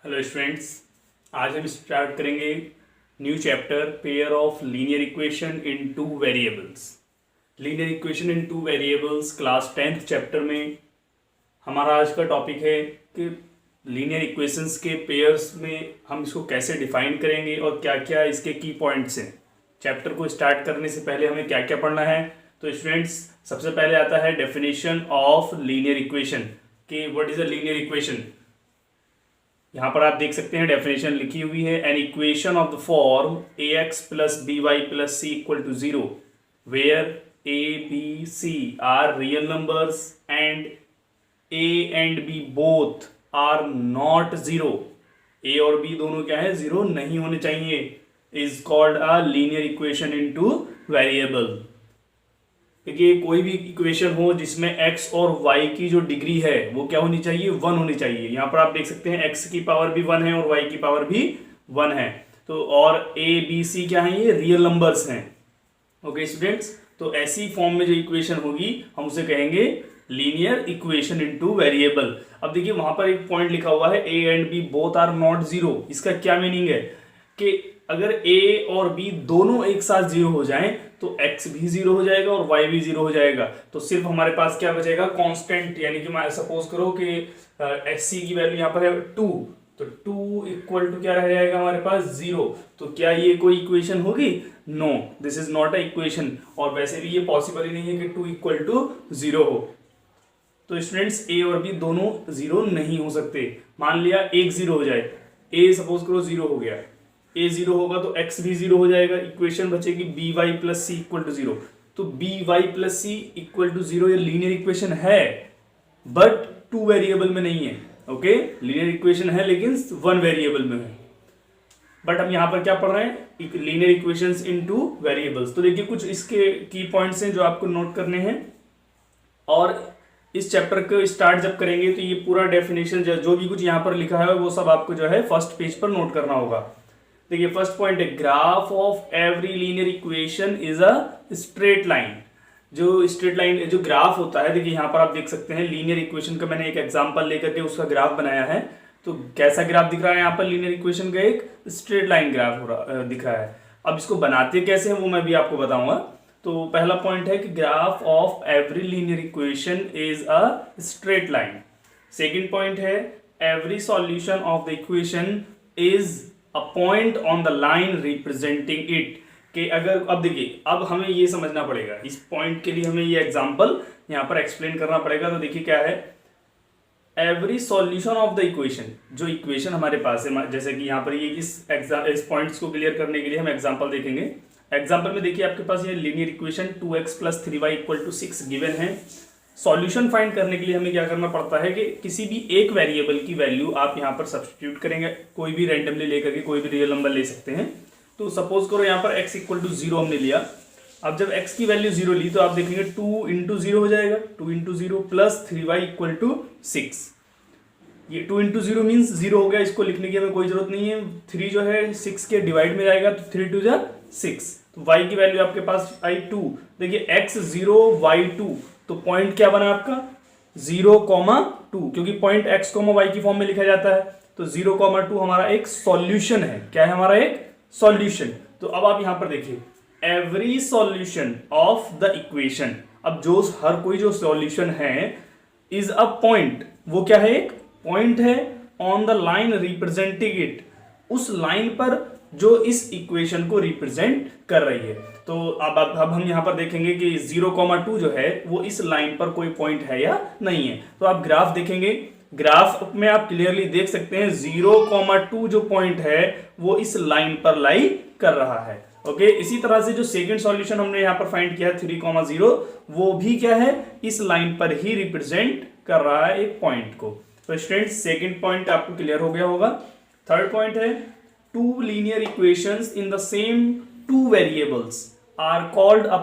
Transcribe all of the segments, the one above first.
Hello students, आज हम start करेंगे new chapter pair of linear equation in two variables. Linear equation in two variables class 10th chapter में हमारा आज का टॉपिक है कि लीनियर इक्वेशंस के पेयर्स में हम इसको कैसे डिफाइन करेंगे और क्या क्या इसके की पॉइंट्स हैं। चैप्टर को स्टार्ट करने से पहले हमें क्या क्या पढ़ना है। तो स्टूडेंट्स, सबसे पहले आता है डेफिनेशन ऑफ लीनियर इक्वेशन कि what is a linear equation. यहाँ पर आप देख सकते हैं डेफिनेशन लिखी हुई है, an equation of the form a x plus b y plus c equal to zero where a b c are real numbers and a and b both are not zero. A और b दोनों क्या है, zero नहीं होने चाहिए, is called a linear equation in two variable. देखिए, कोई भी इक्वेशन हो जिसमें x और y की जो डिग्री है वो क्या होनी चाहिए, 1 होनी चाहिए। यहाँ पर आप देख सकते हैं x की पावर भी 1 है और y की पावर भी 1 है। तो और a b c क्या है, ये रियल नंबर्स हैं। ओके स्टूडेंट्स, तो ऐसी फॉर्म में जो इक्वेशन होगी हम उसे कहेंगे लीनियर इक्वेशन इनटू वेरिएबल। अब देखिए, वहां पर एक पॉइंट लिखा हुआ है a and b both are not zero. इसका क्या मीनिंग है कि अगर a और b दोनों एक साथ जीरो हो जाएं तो x भी जीरो हो जाएगा और y भी जीरो हो जाएगा। तो सिर्फ हमारे पास क्या बचेगा, कांस्टेंट। यानी कि मैं सपोज करो कि c की वैल्यू यहाँ पर है 2, तो 2 इक्वल टू क्या रह जाएगा हमारे पास, 0। तो क्या ये कोई इक्वेशन होगी? No, this is not a equation. और वैसे भी ये पॉसिबल ही नहीं है कि 2 इक्वल टू 0 हो। तो स्टूडेंट्स, a और b दोनों जीरो नहीं हो सकते। मान लिया एक जीरो हो जाए, a सपोज करो जीरो हो गया, a जीरो होगा तो x भी जीरो हो जाएगा। इक्वेशन बचेगी b y plus c equal to zero. तो b y plus c equal to zero ये लीनियर इक्वेशन है, बट 2 वेरिएबल में नहीं है। ओके, लीनियर इक्वेशन है लेकिन 1 वेरिएबल में है। बट हम यहाँ पर क्या पढ़ रहे हैं, लीनियर इक्वेशंस इन टू वेरिएबल्स। तो देखिए, कुछ इसके की पॉइंट्स हैं जो आपको नोट करने हैं। और इस चैप्टर को स्टार्ट जब करेंगे तो ये पूरा डेफिनेशन जो भी कुछ यहाँ पर लिखा है वो सब आपको जो है फर्स्ट पेज पर नोट करना होगा। देखिए, फर्स्ट पॉइंट है, graph of every linear equation is a straight line. जो स्ट्रेट लाइन जो ग्राफ होता है, देखिए यहाँ पर आप देख सकते हैं लीनियर इक्वेशन का मैंने एक एग्जांपल लेकर के उसका ग्राफ बनाया है। तो कैसा ग्राफ दिख रहा है यहाँ पर, लीनियर इक्वेशन का एक स्ट्रेट लाइन ग्राफ दिख रहा है। अब इसको बनाते कैसे हैं वो मैं भी आपको बताऊंगा। तो पहला पॉइंट है कि graph of every linear equation is a straight line. Second point है, every solution of the equation is a point on the line representing it. कि अगर, अब देखिए, अब हमें ये समझना पड़ेगा, इस पॉइंट के लिए हमें ये एग्जांपल यहाँ पर एक्सप्लेन करना पड़ेगा। तो देखिए क्या है, every solution of the equation, जो इक्वेशन हमारे पास है, जैसे कि यहाँ पर ये इस पॉइंट्स को क्लियर करने के लिए हम एग्जांपल देखेंगे। एग्जांपल में देखिए आपके पास ये linear equation 2x plus 3y equal to 6 given है। सॉल्यूशन फाइंड करने के लिए हमें क्या करना पड़ता है कि किसी भी एक वेरिएबल की वैल्यू आप यहाँ पर सब्स्टिट्यूट करेंगे, कोई भी रैंडमली लेकर के कोई भी रियल नंबर ले सकते हैं। तो सपोज करो यहाँ पर x इक्वल टू 0 हमने लिया। अब जब x की वैल्यू 0 ली तो आप देखेंगे 2 इंटू 0 हो जाएगा, 2 into 0 plus 3y equal to 6। ये 2 इंटू 0 मीन्स 0 हो गया, इसको लिखने की हमें कोई जरूरत नहीं है। 3 जो है 6 के डिवाइड में जाएगा तो 3 टू जा 6। तो y की वैल्यू आपके पास आई 2। देखिए x 0 y 2, तो पॉइंट क्या बना आपका 0, 2, क्योंकि पॉइंट x, y की फॉर्म में लिखा जाता है। तो 0, 2 हमारा एक सॉल्यूशन है। क्या है हमारा एक सॉल्यूशन। तो अब आप यहां पर देखिए, every solution of the equation, अब जो हर कोई जो सॉल्यूशन है इज अ पॉइंट, वो क्या है, एक पॉइंट है on the line representing it, उस लाइन पर जो इस इक्वेशन को रिप्रेजेंट कर रही है। तो अब हम यहां पर देखेंगे कि 0, 2 जो है वो इस लाइन पर कोई पॉइंट है या नहीं है। तो आप ग्राफ देखेंगे, ग्राफ में आप क्लियरली देख सकते हैं 0, 2 जो पॉइंट है वो इस लाइन पर लाई कर रहा है। ओके, इसी तरह से जो सेकंड सॉल्यूशन हमने यहाँ पर फाइंड किया 3, 0, वो भी क्या है, इस लाइन पर ही रिप्रेजेंट कर रहा है एक पॉइंट को। तो स्टूडेंट्स, सेकंड पॉइंट आपको क्लियर हो गया होगा। थर्ड पॉइंट है, two linear equations in the same two variables are called a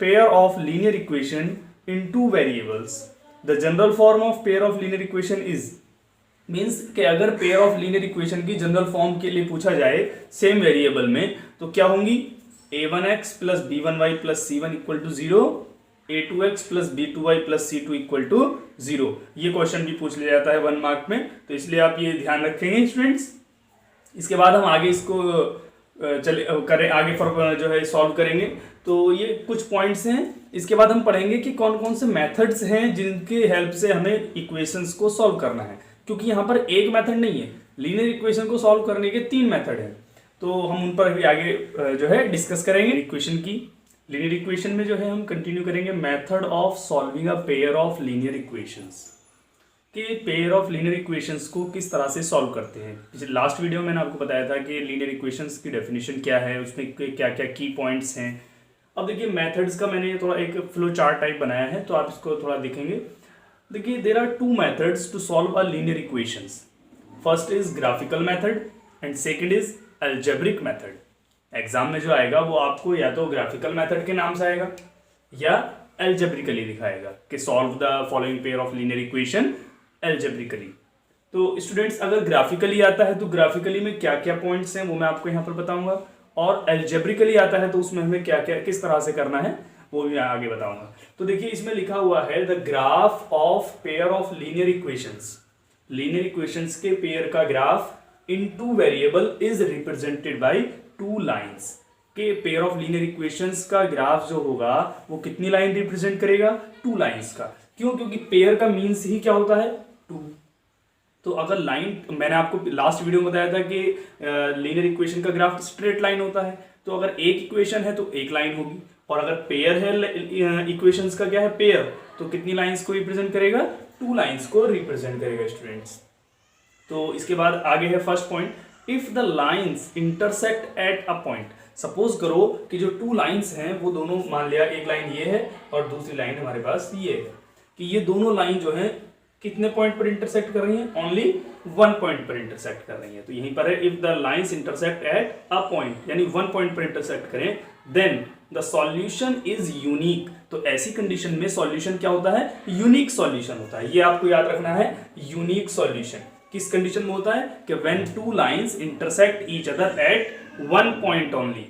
pair of linear equation in two variables. The general form of pair of linear equation is means कि अगर pair of linear equation की general form के लिए पूछा जाए same variable में तो क्या होंगी, a1x plus b1y plus c1 equal to 0, a2x plus b2y plus c2 equal to 0। ये क्वेश्चन भी पूछ लिया जाता है 1 मार्क में, तो इसलिए आप ये ध्यान रखेंगे स्टूडेंट्स। इसके बाद हम आगे इसको चले करें, आगे फॉर जो है सॉल्व करेंगे। तो ये कुछ पॉइंट्स हैं। इसके बाद हम पढ़ेंगे कि कौन कौन से मेथड्स हैं जिनके हेल्प से हमें इक्वेशंस को सॉल्व करना है, क्योंकि यहाँ पर एक मेथड नहीं है, लीनियर इक्वेशन को सॉल्व करने के 3 मेथड हैं। तो हम उन पर भी आगे जो है डिस्कस करेंगे इक्वेशन की। लीनियर इक्वेशन में जो है हम कंटिन्यू करेंगे method of solving a pair of linear equations, कि पेयर ऑफ लीनियर इक्वेशंस को किस तरह से सॉल्व करते हैं। पिछले लास्ट वीडियो में मैंने आपको बताया था कि लीनियर इक्वेशंस की डेफिनेशन क्या है, उसमें क्या क्या की पॉइंट्स हैं। अब देखिए मेथड्स का मैंने थोड़ा एक फ्लो चार्ट टाइप बनाया है, तो आप इसको थोड़ा देखेंगे। देखिए there are 2 methods to solve a linear equations. First is graphical method and second is algebraic method. Exam में जो आएगा वो आपको या तो ग्राफिकल मेथड के नाम से आएगा या अलजेब्रिकली दिखाएगा कि solve the following pair of linear equation algebraically. तो स्टूडेंट्स अगर ग्राफिकली आता है तो ग्राफिकली में क्या क्या पॉइंट्स हैं वो मैं आपको यहाँ पर बताऊंगा, और अलजेब्रिकली आता है तो उसमें हमें क्या क्या किस तरह से करना है वो भी मैं आगे बताऊंगा। तो देखिए इसमें लिखा हुआ है the graph of pair of linear equations. Linear equations के पेयर का graph in 2 variable is represented by 2 lines. के पेयर ऑफ लीनियर इक्वेशंस का ग्राफ जो होगा वो कितनी लाइन रिप्रेजेंट करेगा? 2 लाइंस का। क्यों? क्योंकि पेयर का मीन्स ही क्या होता है? 2। तो अगर लाइन, मैंने आपको लास्ट वीडियो में बताया था कि लीनियर इक्वेशन का ग्राफ स्ट्रेट लाइन होता है, तो अगर एक इक्वेशन है तो एक लाइन होगी, और अगर पेयर है इक्वेशंस का क्या है? पेयर, तो कितनी लाइंस को रिप्रेजेंट करेगा? 2 लाइंस को रिप्रेजेंट करेगा स्टूडेंट्स। तो इसके बाद आगे है first point, if the lines intersect at a point. Suppose करो कि जो 2 लाइंस हैं वो दोनों, मान लिया एक लाइन ये है और दूसरी लाइन हमारे पास ये है, कि ये दोनों लाइन जो है कितने पॉइंट पर इंटरसेक्ट कर रही हैं? ओनली 1 पॉइंट पर इंटरसेक्ट कर रही हैं। तो यहीं पर है if the lines intersect at a point, यानी 1 पॉइंट पर इंटरसेक्ट करें, then the solution is unique. तो ऐसी कंडीशन में सॉल्यूशन क्या होता है? यूनिक सॉल्यूशन होता है। ये आपको याद रखना है, यूनिक सॉल्यूशन किस कंडीशन में होता है? कि when 2 lines intersect each other at 1 point only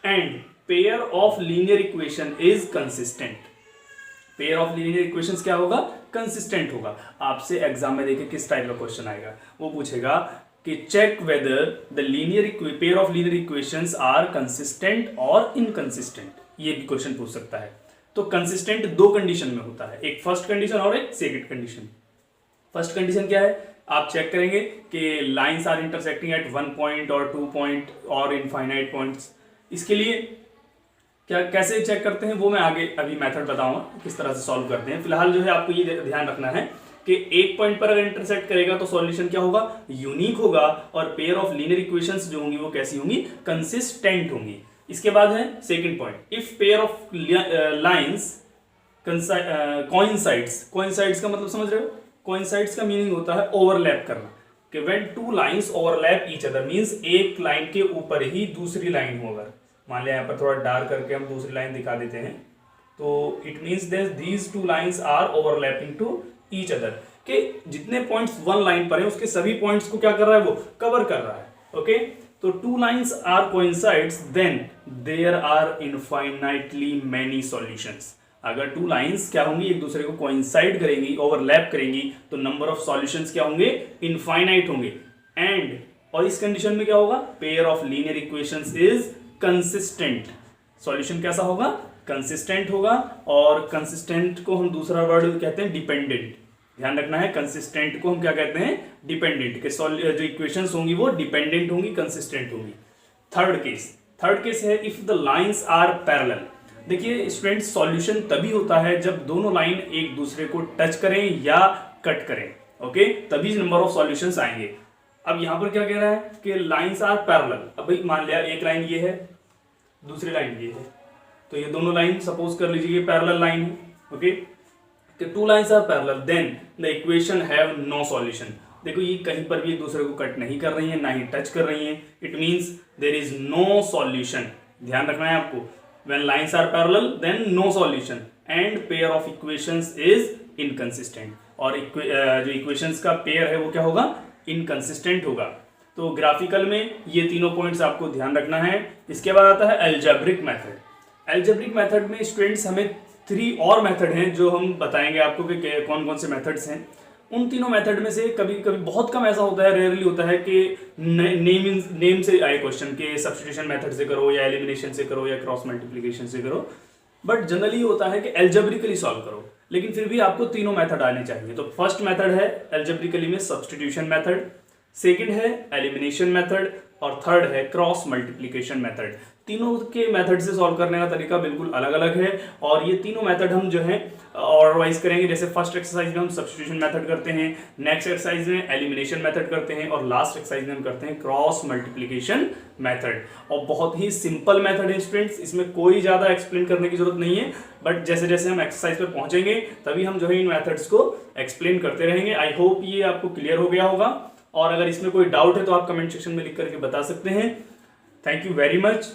and pair of linear equation is consistent. Pair of linear equations क्या होगा? कंसिस्टेंट होगा। आपसे एग्जाम में देखिए किस टाइप का क्वेश्चन आएगा, वो पूछेगा कि check whether the linear pair of linear equations are consistent और इनकंसिस्टेंट। ये भी क्वेश्चन पूछ सकता है। तो कंसिस्टेंट 2 कंडीशन में होता है, एक फर्स्ट कंडीशन और एक सेकंड कंडीशन। फर्स्ट कंडीशन क्या है? आप चेक करेंगे कि lines are intersecting at 1 point और 2 पॉइंट और इनफाइनाइट पॉइंट्स। इसके लिए क्या कैसे चेक करते हैं वो मैं आगे अभी मेथड बताऊंगा किस तरह से सॉल्व करते हैं। फिलहाल जो है आपको ये ध्यान रखना है कि एक पॉइंट पर अगर इंटरसेक्ट करेगा तो सॉल्यूशन क्या होगा? यूनिक होगा, और पेयर ऑफ लीनियर इक्वेशंस जो होंगी वो कैसी होंगी? कंसिस्टेंट होंगी। इसके बाद है second point, if pair of lines coincides. Coincides का मतलब समझ रहे हो? कोइंसाइड्स का मीनिंग होता है ओवरलैप करना, कि when 2 lines overlap each other, means एक लाइन के ऊपर ही दूसरी लाइन हो। अगर मान लिया यहाँ पर थोड़ा डार्क करके हम दूसरी लाइन दिखा देते हैं, तो it means that these 2 lines are overlapping to each other, कि जितने पॉइंट्स 1 लाइन पर हैं उसके सभी पॉइंट्स को क्या कर रहा है? वो कवर कर रहा है। ओके, तो 2 lines are coincides, then there are infinitely many solutions. अगर 2 लाइंस क्या होंगी? एक दूसरे को कोइंसाइड करेंगी, ओवरलैप करेंगी, तो नंबर ऑफ सॉल्यूशंस क्या होंगे? इनफाइनाइट होंगे। एंड और इस कंडीशन में क्या होगा? Pair of linear equations is consistent. Solution कैसा होगा? कंसिस्टेंट होगा। और कंसिस्टेंट को हम दूसरा वर्ड कहते हैं डिपेंडेंट। ध्यान रखना है, कंसिस्टेंट को हम क्या कहते हैं? डिपेंडेंट। के जो इक्वेशंस होंगी वो डिपेंडेंट होंगी, कंसिस्टेंट होंगी। थर्ड केस है if the lines are parallel. देखिए स्टूडेंट्स, सॉल्यूशन तभी होता है जब दोनों लाइन एक दूसरे को टच करें या कट करें। ओके, तभी नंबर ऑफ सॉल्यूशंस आएंगे। अब यहां पर क्या कह रहा है कि लाइंस आर पैरेलल। अब भाई मान लिया एक लाइन ये है, दूसरी लाइन ये है, तो ये दोनों लाइन सपोज कर लीजिए पैरेलल लाइन है। ओके, कि 2 lines are parallel, then the equation have no solution. देखो ये कहीं पर भी एक दूसरे को कट नहीं कर रही है, ना ही टच कर रही है। It means there is no solution. ध्यान रखना है आपको, when lines are parallel then no solution and pair of equations is inconsistent. और जो इक्वेशंस का पेयर है वो क्या होगा? इनकंसिस्टेंट होगा। तो ग्राफिकल में ये तीनों पॉइंट्स आपको ध्यान रखना है। इसके बाद आता है अलजेब्रिक मेथड। अलजेब्रिक मेथड में स्टूडेंट्स हमें 3 और मेथड हैं जो हम बताएंगे आपको कि कौन कौन से मेथड्स हैं। उन तीनों मेथड में से कभी कभी बहुत कम ऐसा होता है, रेयरली होता है कि नेम से आए क्वेश्चन के सब्स्टिट्यूशन मेथड से करो या एलिमिनेशन से करो या क्रॉस मल्टीप्लिकेशन से करो, बट जनरली होता है कि एल्जेब्रिकली सॉल्व करो, लेकिन फिर भी आपको तीनों मेथड आने चाहिए। तो फर्स्ट मेथड है एल्जेब्रिकली में सब्स्टिट्यूशन मेथड, सेकंड है एलिमिनेशन मेथड और थर्ड है क्रॉस मल्टीप्लिकेशन मेथड। तीनों के मेथड से सॉल्व करने का तरीका बिल्कुल अलग अलग है और ये तीनों मेथड हम जो है ऑर्डर वाइज करेंगे। जैसे फर्स्ट एक्सरसाइज में हम सब्स्टिट्यूशन मेथड करते हैं, नेक्स्ट एक्सरसाइज में एलिमिनेशन मेथड करते हैं और लास्ट एक्सरसाइज में हम करते हैं क्रॉस मल्टीप्लिकेशन मेथड। और बहुत ही सिंपल मेथड है स्टूडेंट्स, इसमें कोई ज्यादा एक्सप्लेन करने की जरूरत नहीं है, बट जैसे जैसे हम एक्सरसाइज पर पहुंचेंगे तभी हम जो है इन मेथड्स को एक्सप्लेन करते रहेंगे। आई होप ये आपको क्लियर हो गया होगा, और अगर इसमें कोई डाउट है तो आप कमेंट सेक्शन में लिख करके बता सकते हैं। Thank you very much.